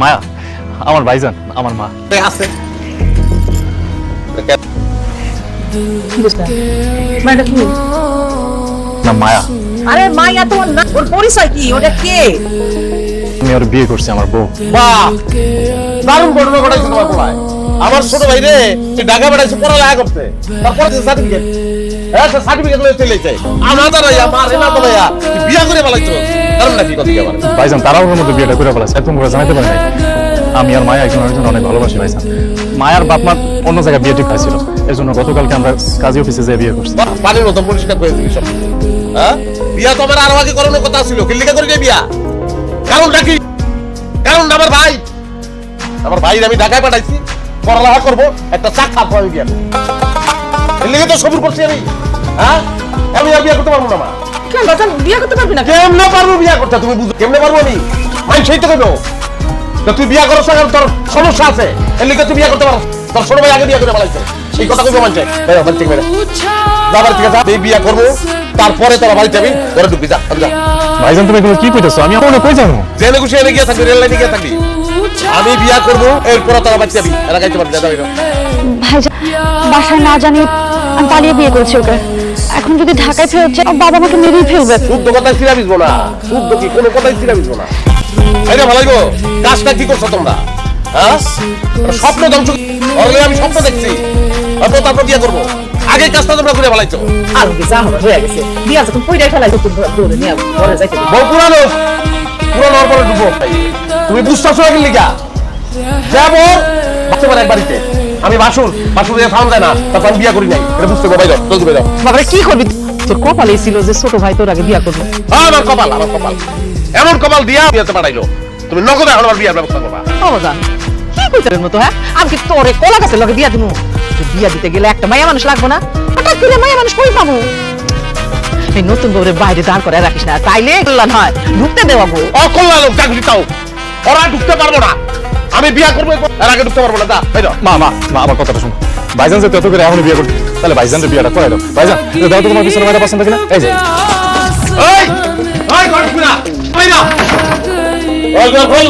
মায়া আমার ভাইজান, আমার মা আছে। না মায়া, আরে মায়া তো না, ওর পরিচয় কি? ওটা কে? আমি ওর বিয়ে করছি, আমার বউ। বাহ, দারুণ ঘটনা ঘটাইছে তোমার পোলায়। আমার ছোট ভাই রে ঢাকা বেড়াইছে পড়ালেখা করতে, তারপরে সার্টিফিকেট সার্টিফিকেট লয়ে চলে যায়। আমাদের আমার এনা বলে বিয়া করে পালাইছো, কারণ নাকি কথা কি আবার ভাইজান তারাও ওর মধ্যে বিয়েটা করে ফেলাছে, একদম করে জানাইতে পারে নাই। আমি আর মায়া একজন আরেকজন অনেক ভালোবাসি ভাইজান। মায়ার বাপ মা অন্য জায়গায় বিয়ে ঠিক খাইছিল, এর জন্য গতকালকে আমরা কাজী অফিসে যেয়ে বিয়ে করছি। পানির মতো পরিষ্কার করে দিবি সব। হ্যাঁ, বিয়া তো আমার আরো আগে করানোর কথা ছিল, কিল্লিকা করে বিয়া। কারণটা কি? কারণটা আমার ভাই আমি ঢাকায় পাঠাইছি, পড়ালেখা করবো, একটা চা খাবো, আমি বিয়া করবো। এর লেগে তো সবুর করছি আমি। হ্যাঁ, আমি আর বিয়া করতে পারবো না মা। কেন বাজান বিয়ে করতে পারবি না? কেমনে পারবো বিয়া করতে? তুমি বুঝো কেমনে পারবো? আমি মাই সেই তো কেন তুই বিয়া করছ না, তোর সমস্যা আছে, এর লেগে তুই বিয়া করতে পারো। তোর ছোট ভাই আগে বিয়া করে পালাইছে, সেই কথা কইবো মানছে। যাবার ঠিক আছে, এই বিয়া করবো, তারপরে তোরা বাড়ি যাবি, ঘরে ঢুকবি, যা যা। ভাইজান তুমি এগুলো কি কইতেছো? আমি এখন কই যাবো? জেনে খুশি এনে গিয়ে থাকবি, রেল লাইনে গিয়ে থাকবি। আমি বিয়া করবো, এরপরে তোরা বাড়ি যাবি, এরা গাইতে পারবি। ভাইজান বাসায় না জানি আমি পালিয়ে বিয়ে করছি ওকে। এখন যদি ঢাকায় ফেরত যাই বাবা আমাকে মেরেই ফেলবে। শুদ্ধ কথায় ছিলা বিজবো না, শুদ্ধ কি কোনো কথাই ছিলা বিজবো না। আরে ভালো গো, কাজটা কি করছো তোমরা? হ্যাঁ, স্বপ্ন ধ্বংস। অলরেডি আমি স্বপ্ন দেখছি, তারপর বিয়ে করবো। আগে কাজটা তোমরা করে ফেলাইছো। আর কি যা হবে হয়ে গেছে, বিয়া যখন কইরাই ফেলাইছো, তুমি দৌড়ে নিয়ে ঘরে যাইতে দিবি। বউ পুরানো পুরানোর পরে ডুবো। তুমি বুঝতেছো না কি লিগা? যাবো তোমার এক বাড়িতে, আমি বাসুর দিয়ে ফাউন যায় না, তারপর আমি বিয়া করি নাই, এটা বুঝতে পারো। জলদি বেরো। বাবারে কি করবি? তোর কপালে ছিল যে ছোট ভাই তোর আগে বিয়া করবে। আমার কপাল, আমার কপাল এমন কপাল দিয়া বিয়েতে পাঠাইলো। তুমি নগদে এখন আমার বিয়ার ব্যবস্থা করবা। ও বাজান কি কইতারের মতো? হ্যাঁ, আমি কি তোরে কলা গাছের লগে বিয়া দিমু? বিয়া দিতে গেলে একটা মায়া মানুষ লাগবে না? হঠাৎ করে মায়া মানুষ কই পাবো? এই নতুন বউরে বাইরে দাঁড় করে রাখিস না, তাইলে কল্যাণ হয়, ঢুকতে দেওয়া বউ। অকল্যাণ লোক চাকরি তাও, ওরা ঢুকতে পারবো না। আমি বিয়া করবো, এর আগে ঢুকতে পারবো না। যা বেরো। মা মা মা আমার কথাটা শোনো। ভাইজান যে তত করে এখনই বিয়ে করতে, তাহলে ভাইজানের বিয়েটা করে দাও। ভাইজান দাও তো তোমার পিছনে মেয়েটা পছন্দ কিনা? এই যে এই, এই, ঘরে ঢুকবি না, বাইরে। ওই ঘর খোল।